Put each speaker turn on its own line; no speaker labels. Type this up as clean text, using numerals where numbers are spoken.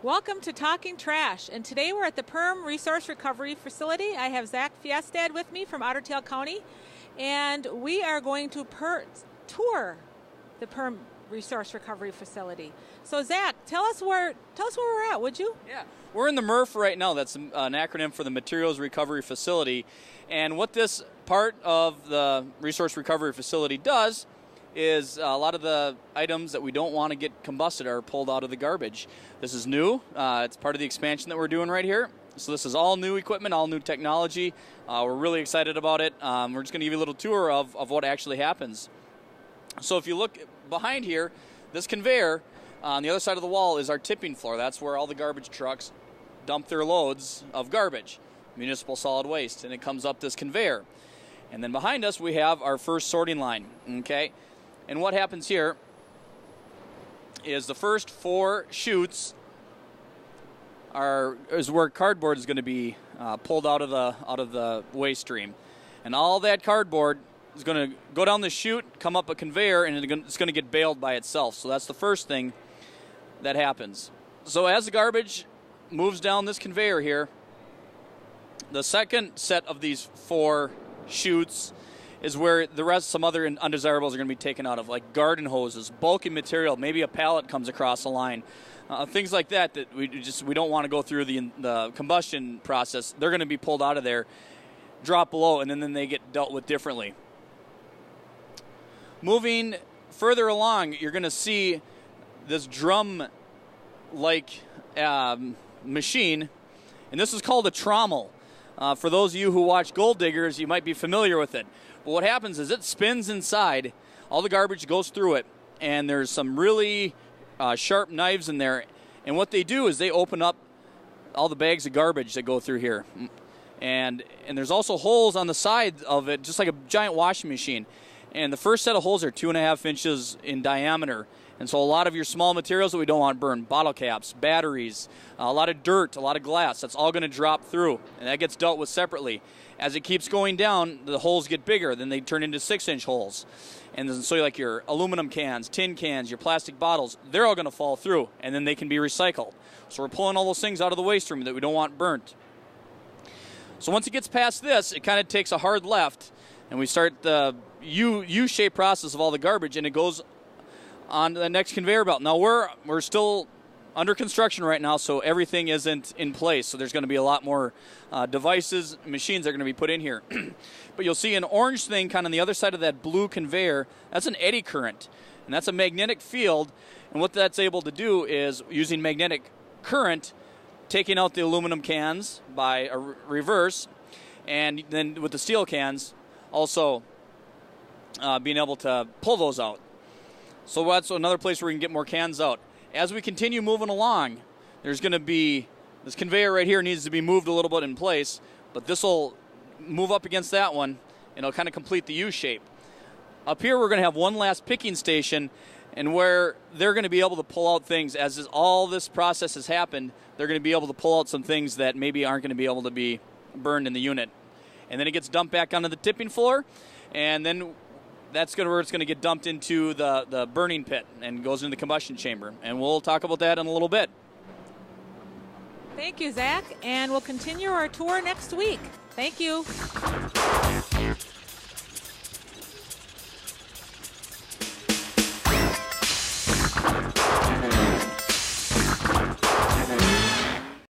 Welcome to Talking Trash, and today we're at the Perham Resource Recovery Facility. I have Zach Fiestad with me from Otter Tail County, and we are going to tour the Perham Resource Recovery Facility. So Zach, tell us where we're at, would you?
Yeah, we're in the MERF right now. That's an acronym for the Materials Recovery Facility, and what this part of the Resource Recovery Facility does is a lot of the items that we don't want to get combusted are pulled out of the garbage. This is new. It's part of the expansion that we're doing right here. So this is all new equipment, all new technology. We're really excited about it. We're just going to give you a little tour of what actually happens. So if you look behind here, this conveyor on the other side of the wall is our tipping floor. That's where all the garbage trucks dump their loads of garbage, municipal solid waste, and it comes up this conveyor. And then behind us we have our first sorting line, okay? And what happens here is the first 4 chutes is where cardboard is going to be pulled out of the waste stream, and all that cardboard is going to go down the chute, come up a conveyor, and it's going to get baled by itself. So that's the first thing that happens. So as the garbage moves down this conveyor here, the second set of these 4 chutes is where the rest, some other undesirables are going to be taken out of, like garden hoses, bulky material, maybe a pallet comes across the line, things like that we don't want to go through the combustion process. They're going to be pulled out of there, drop below, and then they get dealt with differently. Moving further along, you're going to see this drum-like machine, and this is called a trommel. For those of you who watch Gold Diggers, you might be familiar with it. But what happens is it spins inside, all the garbage goes through it, and there's some really sharp knives in there. And what they do is they open up all the bags of garbage that go through here. And there's also holes on the side of it, just like a giant washing machine. And the first set of holes are 2.5 inches in diameter. And so a lot of your small materials that we don't want burned, bottle caps, batteries, a lot of dirt, a lot of glass, that's all going to drop through. And that gets dealt with separately. As it keeps going down, the holes get bigger. Then they turn into 6-inch holes. And so like your aluminum cans, tin cans, your plastic bottles, they're all going to fall through. And then they can be recycled. So we're pulling all those things out of the waste stream that we don't want burnt. So once it gets past this, it kind of takes a hard left. And we start the U-shaped process of all the garbage. And it goes on the next conveyor belt. Now we're still under construction right now, so everything isn't in place. So there's going to be a lot more devices, machines that are going to be put in here. But you'll see an orange thing kind of on the other side of that blue conveyor. That's an eddy current, and that's a magnetic field. And what that's able to do is, using magnetic current, taking out the aluminum cans by a reverse, and then with the steel cans, also being able to pull those out. So that's another place where we can get more cans out. As we continue moving along, there's going to be, this conveyor right here needs to be moved a little bit in place, but this will move up against that one, and it'll kind of complete the U shape. Up here, we're going to have one last picking station, and where they're going to be able to pull out things, as all this process has happened, they're going to be able to pull out some things that maybe aren't going to be able to be burned in the unit. And then it gets dumped back onto the tipping floor, and then that's where it's going to get dumped into the burning pit and goes into the combustion chamber. And we'll talk about that in a little bit.
Thank you, Zach, and we'll continue our tour next week. Thank you.